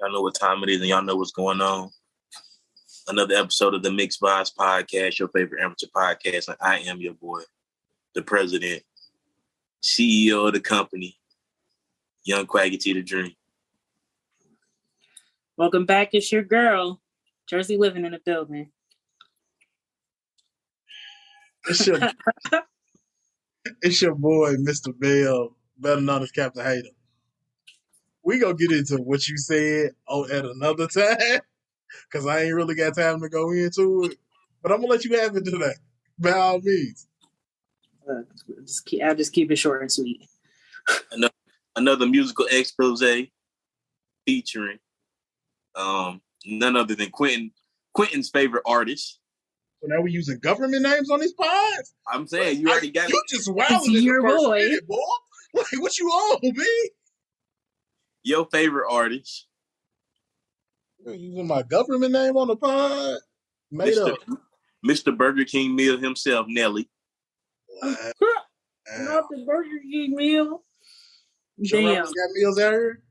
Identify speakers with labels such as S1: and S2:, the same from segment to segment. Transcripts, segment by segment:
S1: Y'all know what time it is and y'all know what's going on. Another episode of the Mixed Vibez podcast, your favorite amateur podcast. And I am your boy, the president, CEO of the company, Young Quaggy T the Dream.
S2: Welcome back. It's your girl, Jersey Living in the building.
S3: It's your boy, Mr. Bell, better known as Captain Hater. We gonna get into what you said at another time, because I ain't really got time to go into it. But I'm gonna let you have it today, by all means.
S2: I'll just keep it short and sweet.
S1: Another musical expose featuring none other than Quentin's favorite artist.
S3: So now we using government names on these pods?
S1: I'm saying you already got it.
S3: You just wilding in the first minute, boy. Like, what you on, man?
S1: Your favorite artist.
S3: You're using my government name on the pod? Made up.
S1: Mr. Burger King meal himself, Nelly.
S2: Not the Burger King meal.
S3: Damn. Got meals out here?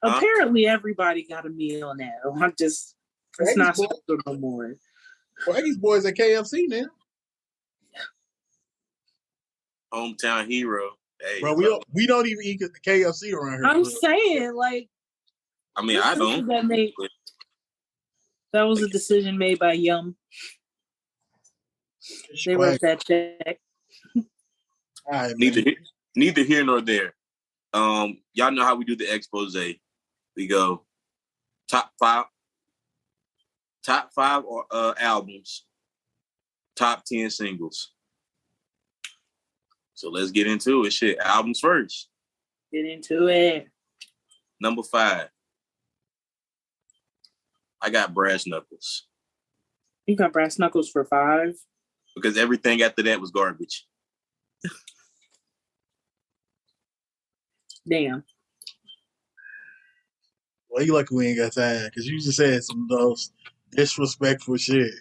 S2: Apparently everybody got a meal now. It's not special no more.
S3: Well, these boys at KFC now.
S1: Hometown hero. Hey,
S3: bro, we don't even eat KFC around here.
S2: I'm saying, like,
S1: I mean, I don't.
S2: That was a decision made by Yum. They wrote that check.
S3: Right,
S1: neither here nor there. Y'all know how we do the expose. We go top five albums, top 10 singles. So let's get into it. Shit, albums first.
S2: Get into it.
S1: Number 5. I got Brass Knuckles.
S2: You got Brass Knuckles for 5?
S1: Because everything after that was garbage.
S2: Damn.
S3: Well, you lucky we ain't got time, because you just said some of those disrespectful shit.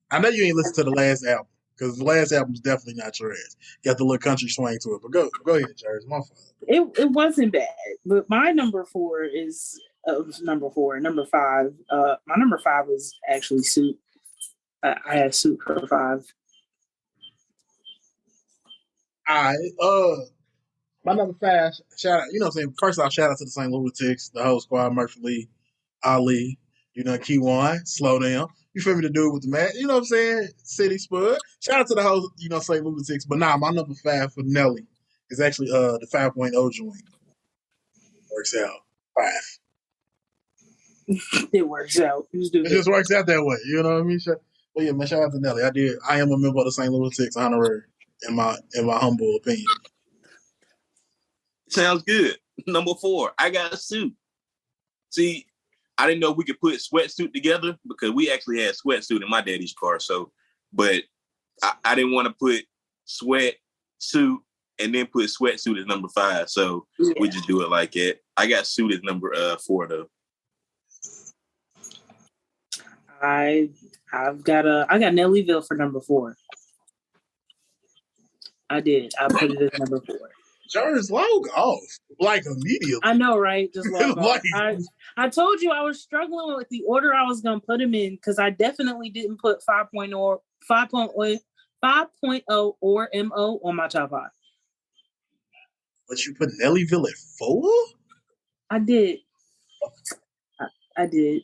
S3: I know you ain't listened to the last album, because the last album's definitely not trash. Got the little country swing to it, but go ahead, Charles. My fault.
S2: It wasn't bad, but my number 4 is number 4. Number 5. My number 5 is actually Suit. I had Suit for 5.
S3: My number 5, shout out, you know what I'm saying? First off, shout out to the St. Lunatics, the whole squad, Murphy Lee, Ali, Keywan, Slow Down. You feel me? The dude with the man, you know what I'm saying? City Spud. Shout out to the whole, St. Lunatics. But nah, my number 5 for Nelly is actually the 5.0 joint. Works out. 5.
S2: It works out.
S3: It just works out that way. You know what I mean? But yeah, man, shout out to Nelly. I am a member of the St. Lunatics honorary, in my humble opinion.
S1: Sounds good. Number 4, I got a Suit. See, I didn't know we could put Sweatsuit together because we actually had Sweatsuit in my daddy's car. But I didn't want to put Sweatsuit and then put Sweatsuit as number 5. So we just do it like that. I got Suit as number 4 though.
S2: I got Nellyville for number 4. I did. I put it as number 4.
S3: Jarvis log off like immediately.
S2: I know, right? Just log off. I told you I was struggling with the order I was gonna put him in because I definitely didn't put 5.0 or 5.0 or MO on my top 5.
S3: But you put Nellyville at 4?
S2: I did. I did.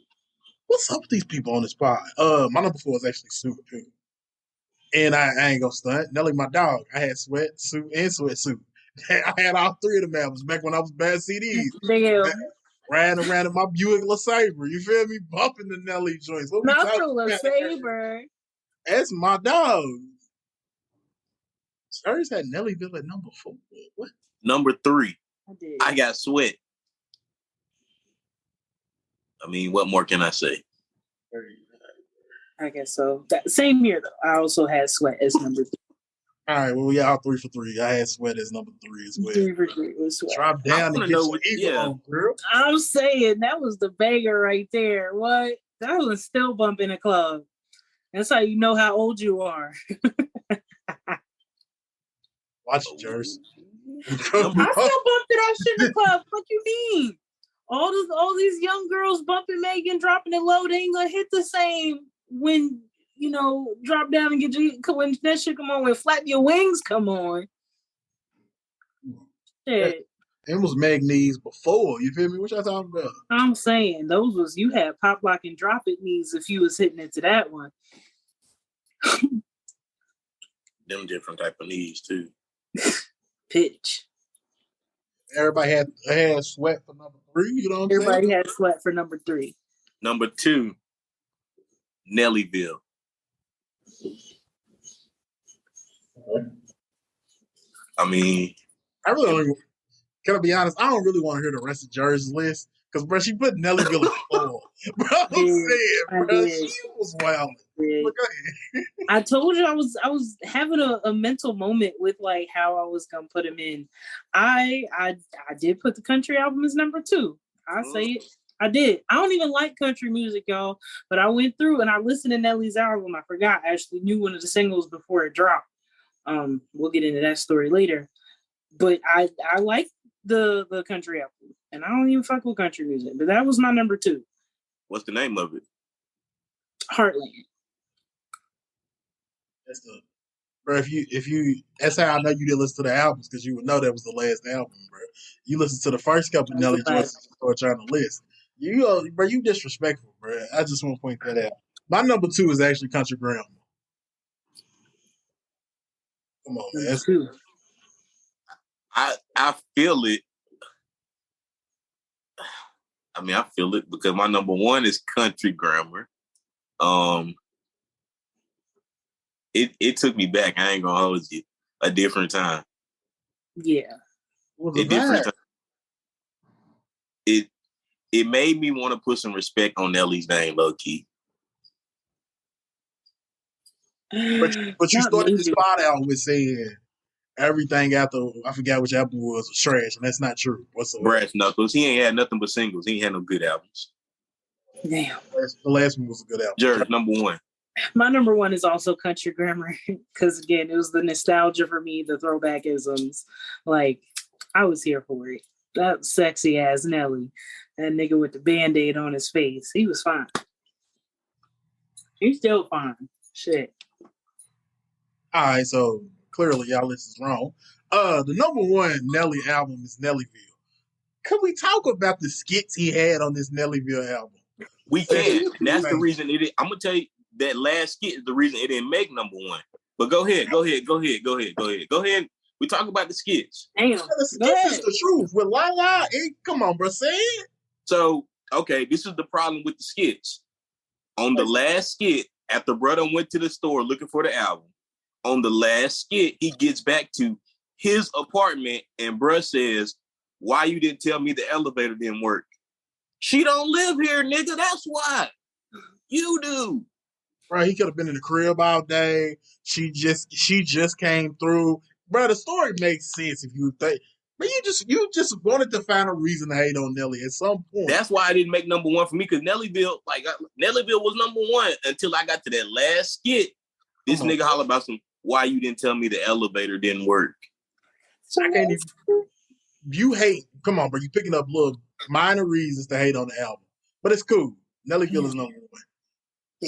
S3: What's up with these people on this pod? My number 4 is actually Super Pink. And I ain't gonna stunt. Nelly, my dog. I had Sweatsuit and Sweatsuit. I had all 3 of them albums back when I was bad CDs.
S2: Damn.
S3: Riding around in my Buick LeSabre. You feel me? Bumping the Nelly joints.
S2: Not the LeSabre.
S3: That's my dog. Stars had Nellyville at number 4. What?
S1: Number 3.
S2: I did.
S1: I got Sweat. I mean, what more can I say?
S2: I guess so. That same year, though, I also had Sweat as number 3.
S3: All right, well, we all 3 for 3. I had Sweat as number 3 as well.
S2: 3 for 3 was Sweat.
S3: Drop down and get your ego on, girl.
S2: I'm saying that was the banger right there. What? That was still bumping a club. That's how you know how old you are.
S3: Watch it, Jers.
S2: I still bumped that shit in the club. What you mean? all these young girls bumping Megan, dropping it low. They ain't gonna hit the same when drop down and get you when that shit come on, when flap your wings come on. Shit.
S3: It was Magne's before. You feel me? What y'all talking about?
S2: I'm saying those was you had pop lock and drop it knees if you was hitting into that one.
S1: Them different type of knees too.
S2: Pitch.
S3: Everybody had sweat for number 3. You know what I'm saying?
S2: Everybody had sweat for number 3.
S1: Number 2, Nellyville.
S3: Okay.
S1: I mean,
S3: I really don't even, can I be honest? I don't really want to hear the rest of Jersey's list because, bro, she put Nellyville at 4. Bro, I'm saying, bro, she was wild.
S2: I told you I was having a mental moment with like how I was gonna put him in. I did put the country album as number 2. I say it. I did. I don't even like country music, y'all, but I went through and I listened to Nelly's album. I forgot. I actually knew one of the singles before it dropped. We'll get into that story later. But I like the country album, and I don't even fuck with country music. But that was my number 2.
S1: What's the name of it?
S2: Heartland.
S3: That's bro. If you, that's how I know you didn't listen to the albums because you would know that was the last album, bro. You listen to the first couple of Nelly joints before trying to list. Bro, you disrespectful, bro. I just want to point that out. My number 2 is actually Country Grandma. Come on, man. That's
S2: Two.
S1: I feel it. I mean, I feel it because my number 1 is Country Grammar. It took me back. I ain't gonna hold you. A different time.
S2: Yeah.
S1: A different time. It made me want to put some respect on Nelly's name, low key.
S3: But you started this spot out with saying everything after, I forgot which album was trash, and that's not true whatsoever.
S1: Brass Knuckles. He ain't had nothing but singles. He ain't had no good albums.
S2: Damn.
S3: The last one was a good album.
S1: Jerry, number 1.
S2: My number 1 is also Country Grammar because again, it was the nostalgia for me, the throwbackisms. Like, I was here for it. That sexy ass Nelly, that nigga with the Band-Aid on his face, he was fine. He's still fine. Shit.
S3: All right, so clearly y'all list is wrong. The number 1 Nelly album is Nellyville. Can we talk about the skits he had on this Nellyville album?
S1: We can. And that's the reason it. I'm gonna tell you that last skit is the reason it didn't make number 1. But go ahead. We talk about the skits.
S2: Damn.
S3: The skits is the truth. With Lala, come on, bro, say it.
S1: So, okay, this is the problem with the skits. On the last skit, after brother went to the store looking for the album, on the last skit, he gets back to his apartment and bruh says, "Why you didn't tell me the elevator didn't work?" She don't live here, nigga. That's why. You do.
S3: Bro, he could have been in the crib all day. She just came through. Bro, the story makes sense if you think. But you just wanted to find a reason to hate on Nelly at some point.
S1: That's why I didn't make number 1 for me, because Nellyville was number 1 until I got to that last skit. This nigga holler about why you didn't tell me the elevator didn't work.
S3: I can't even. You hate. Come on, bro. You picking up little minor reasons to hate on the album, but it's cool. Nellyville is number 1.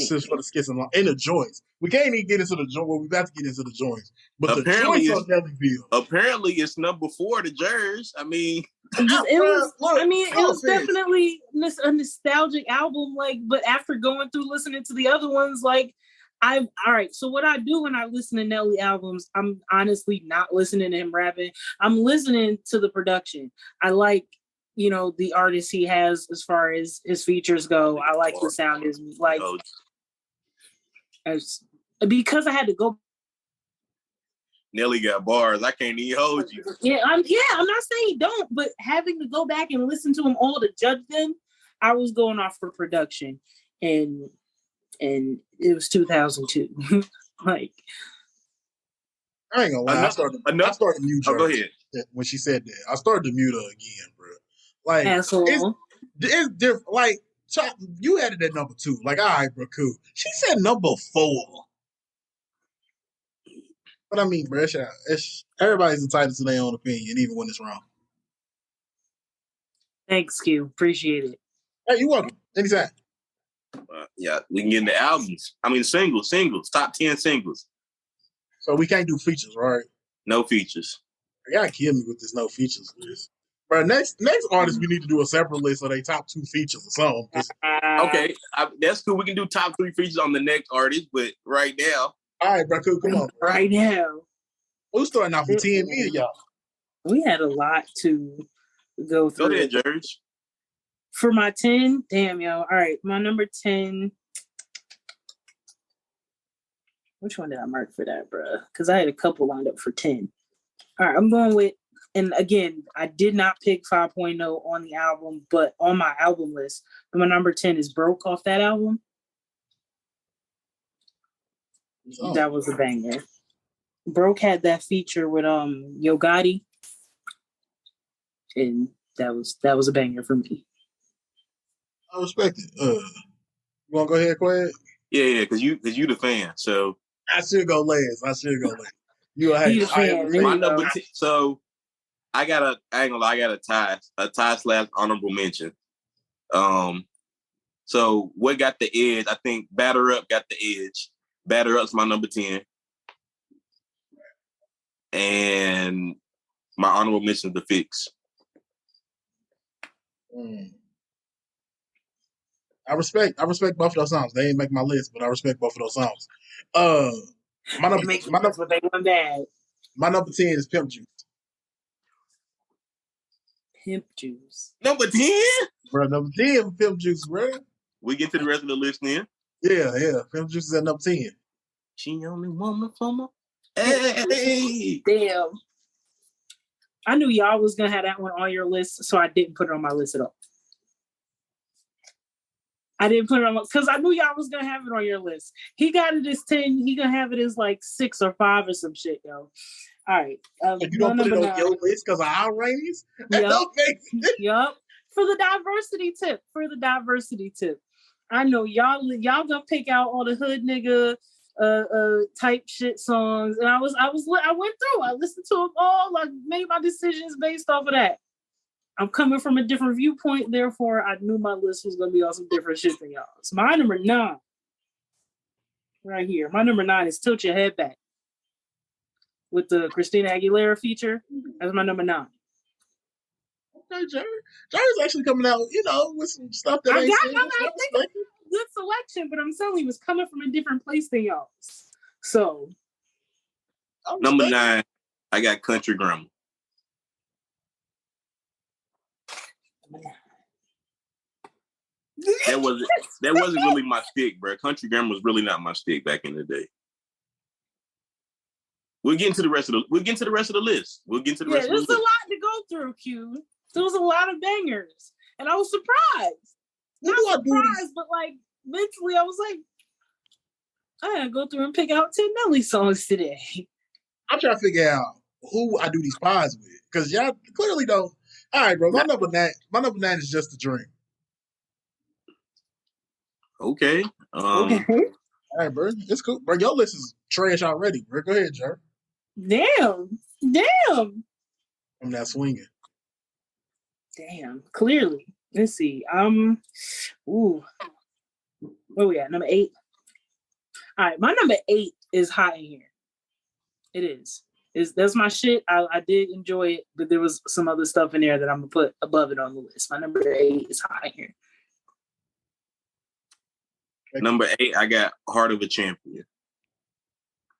S3: Just for the skits and the joints. We can't even get into the joint. Well, we about to get into the joints, but
S1: apparently
S3: the joints on Nellyville.
S1: Apparently, it's number 4 to Jers. I mean,
S2: it was definitely a nostalgic album. Like, but after going through listening to the other ones, like, all right. So what I do when I listen to Nelly albums, I'm honestly not listening to him rapping. I'm listening to the production. I like, the artists he has as far as his features go. I like the sound is like, because I had to go.
S1: Nelly got bars. I can't even hold you.
S2: Yeah, I'm not saying don't, but having to go back and listen to them all to judge them, I was going off for production, and it was 2002. Like,
S3: I ain't gonna lie. I started mute her.
S1: Go ahead.
S3: When she said that, I started to mute her again, bro. Like,
S2: asshole.
S3: It's different. Like, you had it at number 2. Like, all right, bro, cool. She said number 4. But I mean, bro, it's everybody's entitled to their own opinion, even when it's wrong.
S2: Thanks, Q. Appreciate it.
S3: Hey, you're welcome. Anytime.
S1: Yeah, we can get into albums. I mean, singles, top 10 singles.
S3: So we can't do features, right?
S1: No features.
S3: You gotta kill me with this no features list. But next artist, we need to do a separate list of they top 2 features or something.
S1: Okay, that's cool. We can do top 3 features on the next artist, but right now.
S3: All right, bro, cool. Come on. Bro.
S2: Right now.
S3: Who's starting off with 10 million, y'all?
S2: We had a lot to go through.
S1: Go ahead, George.
S2: For my 10, damn, yo. All right, my number 10. Which one did I mark for that, bro? Because I had a couple lined up for 10. All right, I'm going with, and again, I did not pick 5.0 on the album, but on my album list. But my number 10 is Broke off that album. Oh. That was a banger. Broke had that feature with Yo Gotti. And that was a banger for me.
S3: I respect it. You wanna go ahead, Quad?
S1: Yeah, because you the fan. So
S3: I should go last. You a hater.
S1: My number 10. So I ain't gonna lie, I got a tie / honorable mention. So what got the edge? I think Batter Up got the edge. Batter Up's my number 10. And my honorable mention is The Fix.
S3: I respect both of those songs. They ain't make my list, but I respect both of those songs. My number 10 is Pimp Juice.
S2: Pimp Juice.
S1: Number 10?
S3: Bro, number 10 Pimp Juice, bro.
S1: We get to the rest of the list then.
S3: Yeah. Pimp Juice is at number 10.
S1: She only woman for me. Hey.
S2: Damn. I knew y'all was gonna have that one on your list, so I didn't put it on my list at all. I didn't put it on because I knew y'all was gonna have it on your list. He got it as 10. He gonna have it as like 6 or 5 or some shit, yo. All right.
S3: You don't put it on your list because of our ratings?
S2: Yep. For the diversity tip. I know y'all gonna pick out all the hood nigga type shit songs, and I went through. I listened to them all. I made my decisions based off of that. I'm coming from a different viewpoint, therefore I knew my list was gonna be on some different shit than y'all's. My number 9, right here. My number 9 is Tilt Your Head Back with the Christina Aguilera feature. That's my number 9.
S3: Okay, Jerry's actually coming out, with some stuff that I got
S2: good selection, but I'm telling you, it was coming from a different place than y'all's. So,
S1: number 9, I got Country Grammar. That wasn't really my stick, bro. Country Grammar was really not my stick back in the day. We'll get into the rest of the list.
S2: There's a lot to go through, Q. There was a lot of bangers, and I was surprised. Not surprised, but like mentally, I was like, I gotta go through and pick out 10 Nelly songs today.
S3: I'm trying to figure out who I do these pods with, because y'all clearly don't. All right, bro. My number 9 is Just a Dream.
S1: Okay.
S3: Okay. All right, bro. It's cool, bro. Your list is trash already, bro. Go ahead, Jer.
S2: Damn.
S3: I'm not swinging.
S2: Damn. Clearly. Let's see. Where we at? Number 8. All right, my number 8 is Hot in Here. It is. That's my shit. I did enjoy it, but there was some other stuff in there that I'm gonna put above it on the list. My number 8 is Hot in Here.
S1: Number 8, I got Heart of a Champion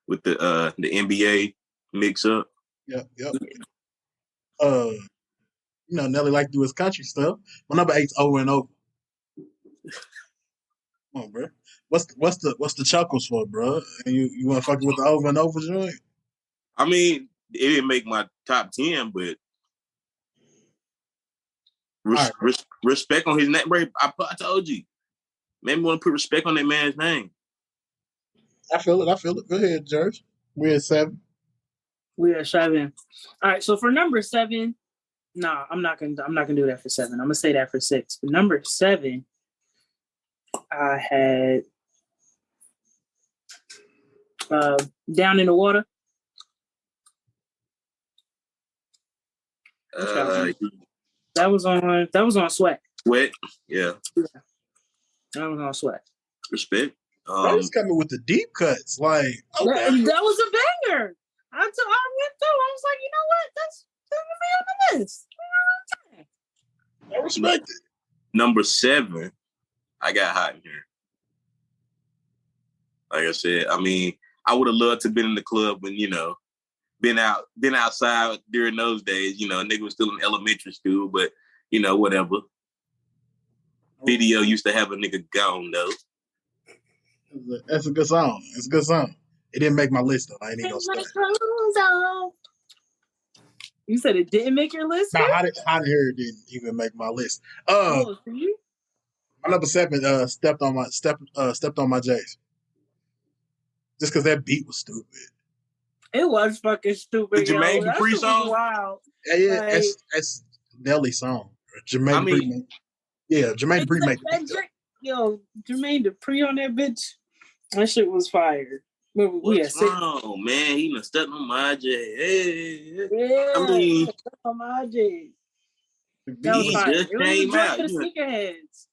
S1: with the NBA mix up.
S3: Yep. Nelly like to do his country stuff. My number 8's Over and Over. Come on, bro. What's the chuckles for, bro? And you want to fuck with the Over and Over joint?
S1: I mean, it didn't make my top 10, but respect on his name, bro. I told you. Maybe want to put respect on that man's name.
S3: I feel it. Go ahead, George. We're at 7.
S2: We're at 7. All right. So for number 7, I'm not gonna do that for 7. I'm gonna say that for 6. But number 7, I had Down in the Water. That was on Sweat.
S1: Sweat, yeah.
S2: That was on Sweat.
S1: Respect.
S3: I was coming with the deep cuts. Like, okay.
S2: That was a banger. I went through. I was like, you know what? That's gonna be on the list.
S3: I respect it.
S1: Number 7, I got hot in here. Like I said, I mean, I would have loved to been in the club when, been outside during those days. Nigga was still in elementary school, but whatever. Video used to have a nigga gone though.
S3: That's a good song. It's a good song. It didn't make my list though. I ain't even gonna start.
S2: You said it didn't make your list?
S3: Nah, Hot in Here didn't even make my list.
S2: See?
S3: My number 7 stepped on my J's. Just because that beat was stupid.
S2: It was fucking stupid.
S1: The Jermaine Dupri song?
S2: Wow.
S3: Yeah, like, that's Nelly's song. Jermaine Dupri. Yeah, Jermaine Dupri made it.
S2: Yo, Jermaine Dupri on that bitch. That shit was fire.
S1: What's wrong, man? He done stepped on my J.
S2: Yeah,
S1: I mean,
S2: stepped on my J.
S1: That was fire. It was a joint
S2: for the sneakerheads.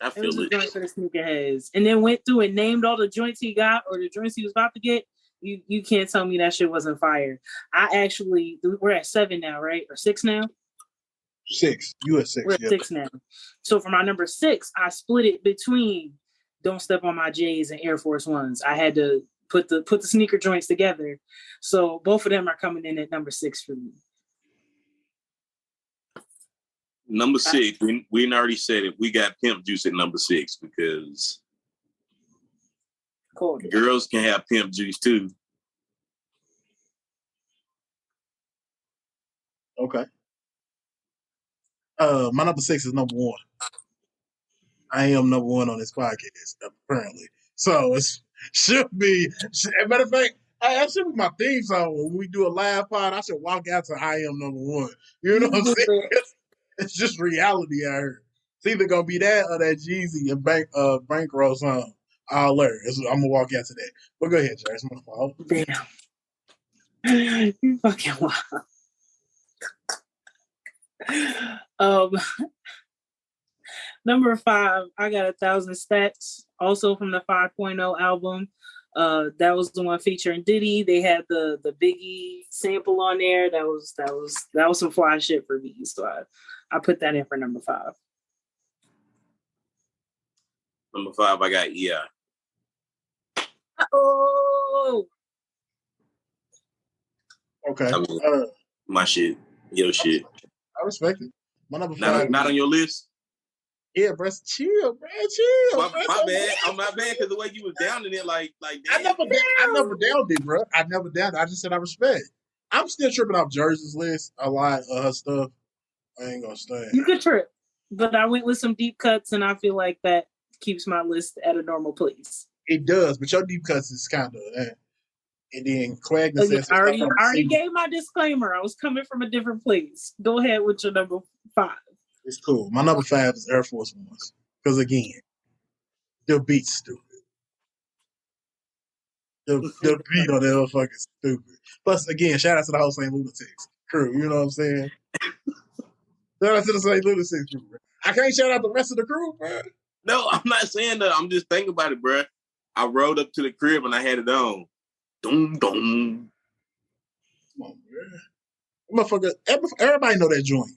S1: I feel it.
S2: Joint for the sneakerheads. And then went through and named all the joints he got or the joints he was about to get. You can't tell me that shit wasn't fire. We're at 7 now, right? Or 6 now?
S3: 6. You at 6.
S2: We're at 6 now. So for my number 6, I split it between Don't Step on My J's and Air Force Ones. I had to put the sneaker joints together. So both of them are coming in at number 6 for me.
S1: Number 6, we already said it. We got Pimp Juice at number 6 because girls can have Pimp Juice too.
S3: Okay. My number 6 is number 1. I am number 1 on this podcast, apparently. So it should be. Matter of fact, that should be my theme song when we do a live pod. I should walk out to I am number 1. You know what I'm saying? It's just reality out here. It's either gonna be that or that Jeezy and Bankroll song. I'm gonna walk out to that. But go ahead, Jerry. It's my fault.
S2: Damn. You fucking wild. Number 5, I got 1,000 Stats, also from the 5.0 album. That was the one featuring Diddy. They had the Biggie sample on there. That was some fly shit for me. So I put that in for number 5.
S1: Number 5, I got EI.
S2: Oh.
S3: Okay.
S1: I mean, my shit, your shit.
S3: I respect it. My number 5.
S1: Not on your list.
S3: Yeah, bro, chill, bro, chill.
S1: My bad. I'm not bad because the way you was down in it, like damn.
S3: I never downed it, bro. I never downed it. I just said I respect. I'm still tripping off Jersey's list. A lot of her stuff. I ain't gonna stand.
S2: You could trip, but I went with some deep cuts, and I feel like that keeps my list at a normal place.
S3: It does, but your deep cuts is kind of. And then Quagner says,
S2: I already gave my disclaimer. I was coming from a different place. Go ahead with your number 5.
S3: It's cool. My number 5 is Air Force Ones. Because again, the beat's stupid. The beat on that motherfucking stupid. Plus, again, shout out to the whole St. Lunatics crew. You know what I'm saying? Shout out to the St. Lunatics crew, bro. I can't shout out the rest of the crew, bro.
S1: No, I'm not saying that. I'm just thinking about it, bro. I rode up to the crib and I had it on. Dum dum.
S3: Come on, bro. Motherfucker, everybody know that joint.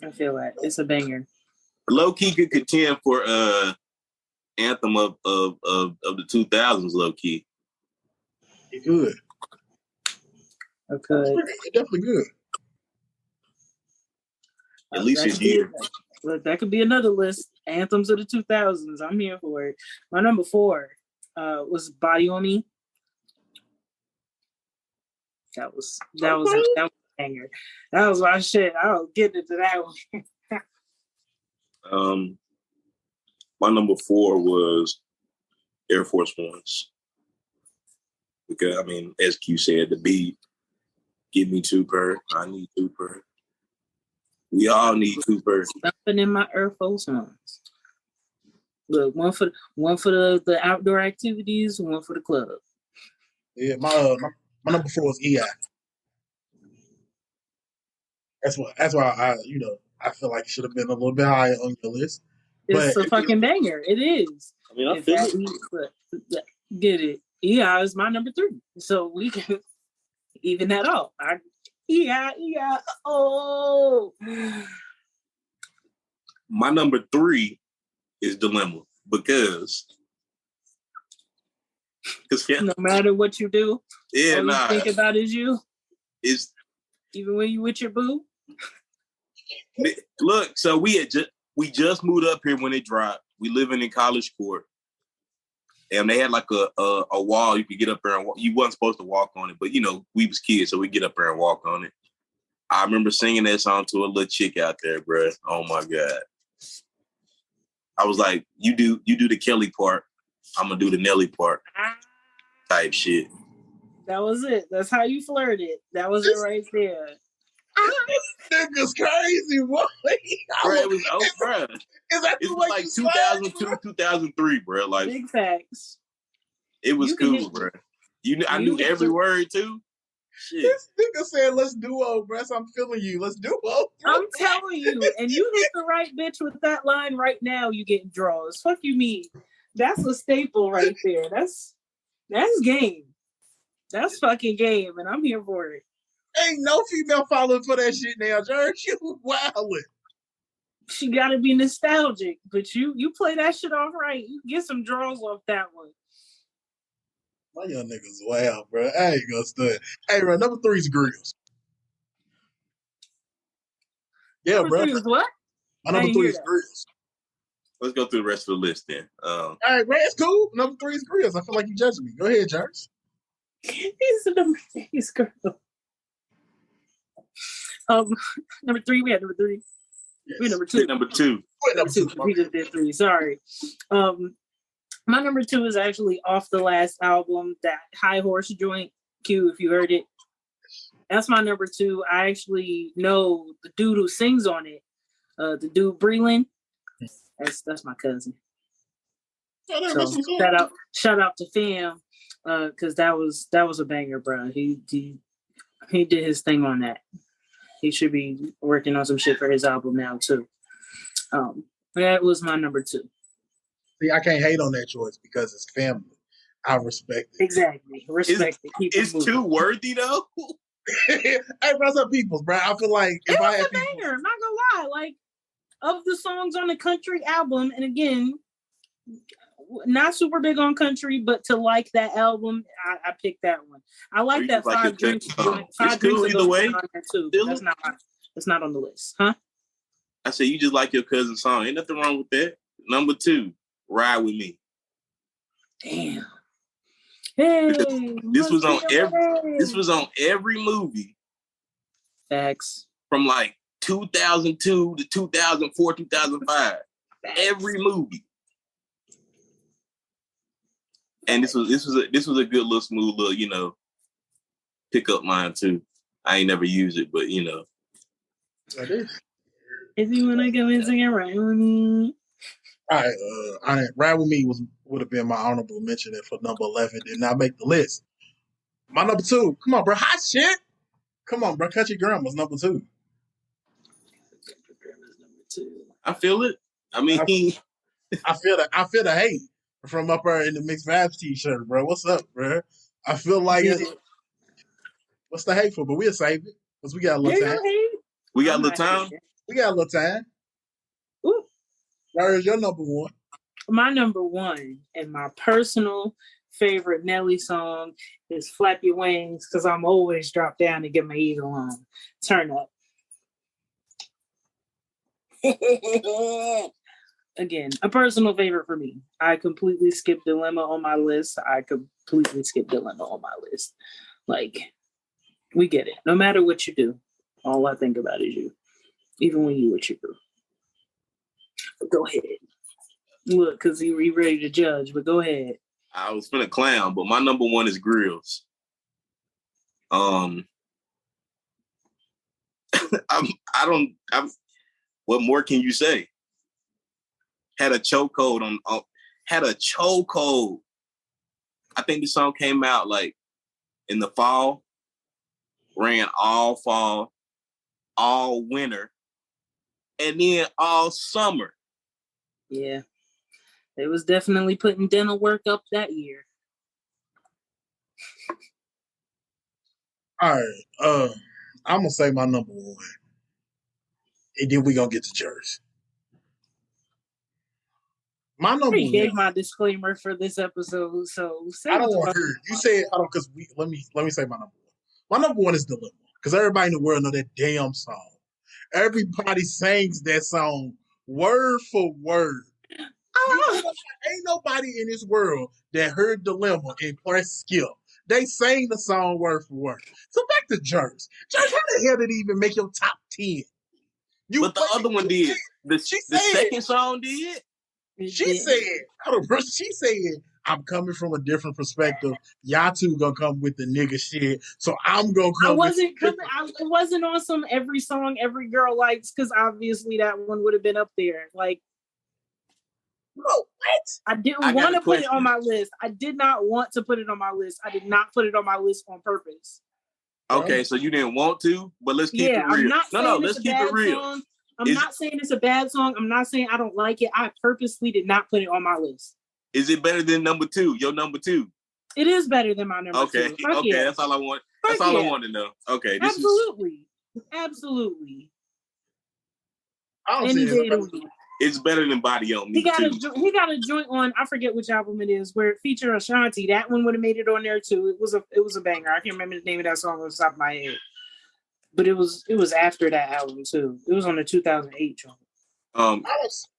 S2: I feel like it's a banger.
S1: Low key could contend for anthem of the 2000s. Low key,
S3: it could.
S2: Okay,
S3: it definitely good.
S1: At least it's here.
S2: Look, that could be another list. Anthems of the 2000s. I'm here for it. My number 4 was "Body on Me." That was a banger. That was my shit. I don't get into that
S1: one. My number 4 was Air Force Ones. Because, I mean, as Q said, the beat, give me 2 per. I need 2 per. We all need 2 per.
S2: Something in my Air Force Ones. Look, one for the outdoor activities, one for the club.
S3: Yeah, my number 4 is EI. That's why I feel like it should have been a little bit higher on your list.
S2: It's
S3: But
S2: a fucking banger. It is.
S1: I mean, I feel
S2: it. Get it. Yeah, it's my number 3. So we can even that out. Oh.
S1: My number 3 is Dilemma because
S2: No matter what you do, all you think about is you.
S1: Is
S2: even when you with your boo.
S1: Look, so we just moved up here when it dropped. We living in College Court, and they had like a wall you could get up there and walk. You wasn't supposed to walk on it, but we was kids, so we get up there and walk on it. I remember singing that song to a little chick out there, bro. Oh my god! I was like, you do the Kelly part, I'm gonna do the Nelly part, type shit.
S2: That was it. That's how you flirted. That was it right there.
S3: This nigga's crazy, boy.
S1: Bro, it was bro. It was like 2002, 2003, bro. Like
S2: big facts.
S1: It was cool, bro. I knew every word too. Shit.
S3: This nigga said, "Let's duo, bro." So I'm feeling you. Let's duo. Bro.
S2: I'm telling you, and you hit the right bitch with that line right now. You getting draws. Fuck you, mean? That's a staple right there. That's game. That's fucking game, and I'm here for it.
S3: Ain't no female following for that shit now, George. You wildin'.
S2: She gotta be nostalgic, but you play that shit off right. You get some draws off that one.
S3: My young niggas wild, bro. I ain't gonna stud. Hey, bro, number 3 is Grills. Yeah,
S2: number
S3: bro.
S2: 3 is what?
S3: My number 3 is Grills.
S1: Let's go through the rest of the list then.
S3: All right, bro, it's cool. Number 3 is Grills. I feel like you judging me. Go ahead, George.
S2: He's the number 3 is Grills. Number 3, we had number 3.
S3: Yes.
S2: We number 2.
S1: Number 2.
S2: Number 2. We just did 3. Sorry. My number 2 is actually off the last album, that High Horse joint. Q, if you heard it. That's my number 2. I actually know the dude who sings on it. The dude Breland. That's my cousin. So shout out to fam, because that was a banger, bro. He did his thing on that. He should be working on some shit for his album now too. That was my number 2.
S3: See, I can't hate on that choice because it's family. I respect it.
S2: Exactly. Respect it. Keep
S1: it's too worthy though.
S3: Hey, bro, some people's, bro. I feel like if I had people,
S2: banger, I'm not gonna lie. Like, of the songs on the country album, and again, not super big on country, but to like that album, I picked that one. I like that like 5 drinks. 5 drinks
S1: either way.
S2: Too. That's not on the list, huh?
S1: I said you just like your cousin's song. Ain't nothing wrong with that. Number 2, Ride With Me.
S2: Damn. Hey,
S1: this was on every movie.
S2: Facts.
S1: From like 2002 to 2004, 2005. Facts. Every movie. And this was a good little smooth little, pickup line too. I ain't never used it, but
S3: That is.
S2: If you wanna go and sing it right with me.
S3: All right, Ride With Me would have been my honorable mention for number 11. Did not make the list. My number 2. Come on, bro. Hot shit. Come on, bro. Cut Your Grandma's number 2.
S1: I feel it. I mean,
S3: I feel the hate from up there in the Mixed Vibez t-shirt, bro. What's up, bro? I feel like what's the hate for? But we'll save it because we got a little time.
S1: We got a little time.
S3: We got a little time.
S2: Ooh.
S3: Where's your number 1?
S2: My number 1 and my personal favorite Nelly song is Flap Your Wings, because I'm always drop down and get my eagle on. Turn up. Again, a personal favorite for me. I completely skipped Dilemma on my list. Like, we get it. No matter what you do, all I think about is you. Even when you with your group. But go ahead. Look, because you ready to judge, but go ahead.
S1: I was finna clown, but my number 1 is Grills. What more can you say? Had a chokehold I think the song came out like in the fall, ran all fall. all winter, and then all summer.
S2: Yeah. They was definitely putting dental work up that year.
S3: All right. I'm gonna say my number one. And then we gonna get to Jersey. My number
S2: I
S3: one.
S2: gave my disclaimer for this episode, so
S3: I don't want to hear it. You say it. I don't because let me say my number one. My number one is Dilemma because everybody in the world know that damn song. Everybody sings that song word for word. Ain't nobody in this world that heard Dilemma and pressed skip. They sang the song word for word. So back to Jerks. Jerks, how the hell did it even make your top 10?
S1: But the other one did. The second song did.
S3: She said, I'm coming from a different perspective. Y'all two gonna come with the nigga shit. So I'm gonna come
S2: it wasn't on some every song every girl likes, because obviously that one would have been up there. Like,
S3: bro, what?
S2: I didn't want to put it on my list. I did not want to put it on my list. I did not put it on my list on purpose.
S1: Okay, so you didn't want to, but let's keep it real. Let's keep it real.
S2: Song. I'm not saying it's a bad song. I'm not saying I don't like it. I purposely did not put it on my list.
S1: Is it better than number two? Your number two?
S2: It is better than my number two.
S1: Okay, yeah. That's all I want. That's all I want to know. Okay,
S2: absolutely. Any day of the week.
S1: It's better than Body on Me.
S2: He got a joint on. I forget which album it is, where it featured Ashanti. That one would have made it on there too. It was a banger. I can't remember the name of that song off the top of my head, but it was after that album too. It was on the 2008 joint.
S3: I'm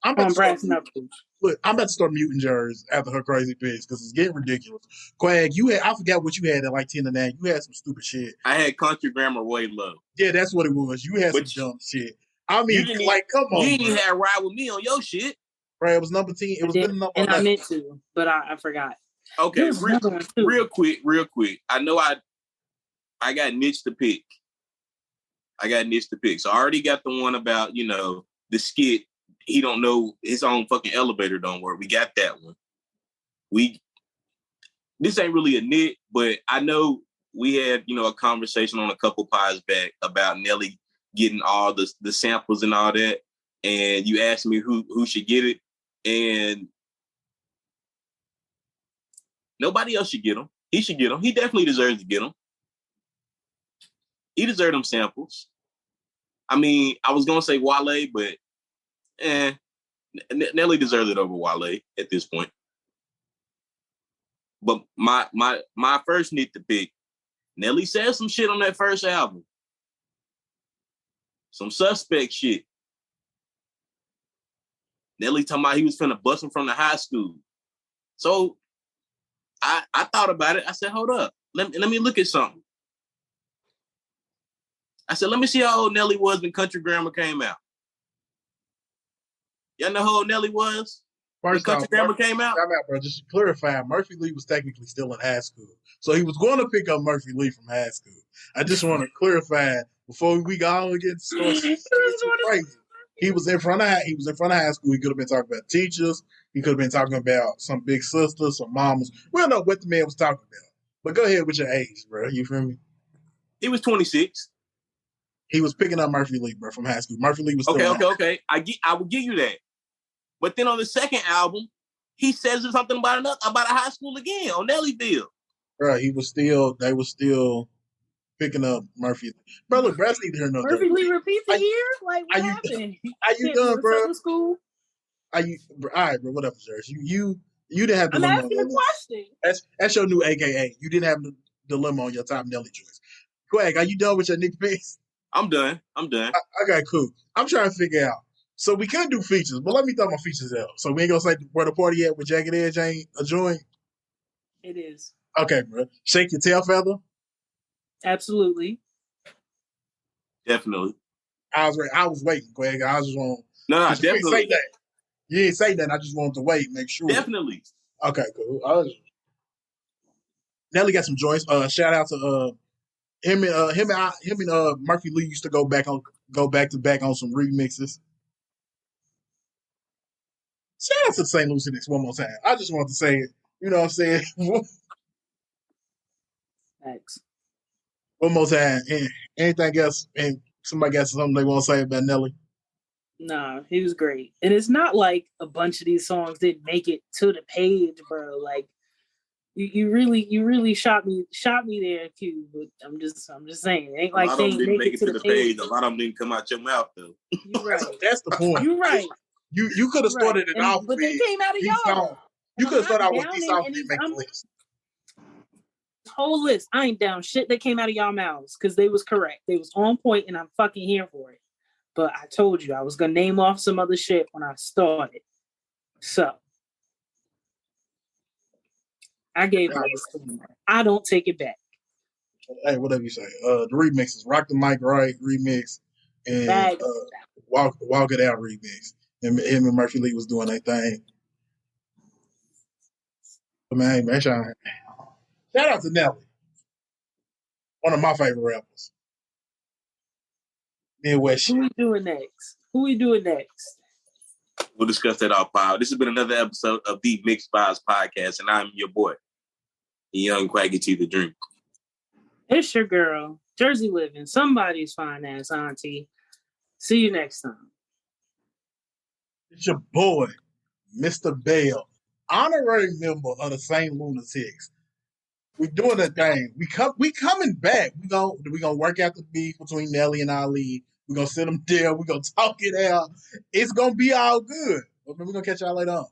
S2: on Brass Knuckles.
S3: Look, I'm about to start muting Jers after her crazy picks because it's getting ridiculous. Quag, I forgot what you had at like 10 to 9. You had some stupid shit.
S1: I had Country Grammar Way Low.
S3: Yeah, that's what it was. You had some dumb shit. I mean, come on.
S1: You didn't have Ride With Me on your shit.
S3: Right, it was number 10. It was good enough.
S2: And I meant to, but I forgot.
S1: Okay, real quick. I know I got niche to pick. So I already got the one about, the skit. He don't know his own fucking elevator don't work. We got that one. This ain't really a nit, but I know we had, a conversation on a couple pies back about Nelly getting all the samples and all that. And you asked me who should get it. And nobody else should get them. He should get them. He definitely deserves to get them. He deserves them samples. I mean, I was going to say Wale, but Nelly deserves it over Wale at this point. But my first need to pick, Nelly said some shit on that first album. Some suspect shit. Nelly talking about he was finna bust him from the high school. So I thought about it. I said, hold up. Let me look at something. I said, let me see how old Nelly was when Country Grammar came out. Y'all know how old Nelly was when Country Grammar came out?
S3: Bro, just to clarify, Murphy Lee was technically still in high school. So he was going to pick up Murphy Lee from high school. I just want to clarify before we go on get started. Crazy. He was in front of high school. He could have been talking about teachers. He could have been talking about some big sisters, some mamas. We don't know what the man was talking about. But go ahead with your age, bro. You feel me?
S1: He was 26.
S3: He was picking up Murphy Lee, bro, from high school. Murphy Lee was still
S1: okay. I will give you that. But then on the second album, he says something about a high school again on Nellyville.
S3: Bro, they were still picking up Murphy. Bro, look, Brad's need to hear no
S2: Murphy Lee repeats a year? Like, what happened?
S3: Are you done, bro? School? All right, bro, whatever, Serge. You didn't have
S2: Dilemma. I'm asking a question.
S3: That's your new AKA. You didn't have the Dilemma on your top Nelly choice. Quag, are you done with your Nick picks?
S1: I'm done.
S3: Okay, cool. I'm trying to figure out. So we could do features, but let me throw my features out. So we ain't gonna say where the party at with Jagged Edge ain't a joint?
S2: It is.
S3: Okay, bro. Shake Your Tail Feather?
S2: Absolutely.
S1: Definitely.
S3: I was waiting, Quag. I was just on.
S1: No, definitely.
S3: You didn't say that. You didn't say that. I just wanted to wait, make sure.
S1: Definitely.
S3: Okay, cool. Nelly got some joints. Shout out to him and Murphy Lee used to go back to back on some remixes. Shout out to St. Lucie Knicks one more time. I just wanted to say it. You know what I'm saying?
S2: Thanks.
S3: One more time. And anything else? And Somebody got something they want to say about Nelly?
S2: Nah, he was great. And it's not like a bunch of these songs didn't make it to the page, bro. Like you really shot me there, Q. But I'm just saying, it ain't like they didn't make it to the page.
S1: A lot of them didn't come out your mouth though.
S2: You're right.
S3: That's the point.
S2: You're right.
S3: You could have started it off,
S2: but they came out of y'all.
S3: You could have started out with these songs didn't make the list.
S2: Whole list. I ain't down shit that came out of y'all mouths because they was correct. They was on point, and I'm fucking here for it. But I told you I was gonna name off some other shit when I started. So I gave my disclaimer. I don't take it back.
S3: Hey, whatever you say. The remixes, Rock the Mic Right remix and Walk It Out remix. And him and Murphy Lee was doing their thing. But man, shout out to Nelly. One of my favorite rappers. Midwest.
S2: Who we doing next?
S1: We'll discuss that off pod. This has been another episode of the Mixed Vibez Podcast, and I'm your boy, the young Quaggy T the Dream.
S2: It's your girl, Jersey Living, somebody's fine ass auntie. See you next time.
S3: It's your boy, Mr. Bell, honorary member of the St. Lunatics. We doing that thing. We coming back. We gonna work out the beef between Nelly and Ali. We gonna sit them there. We gonna talk it out. It's gonna be all good. We're gonna catch y'all later on.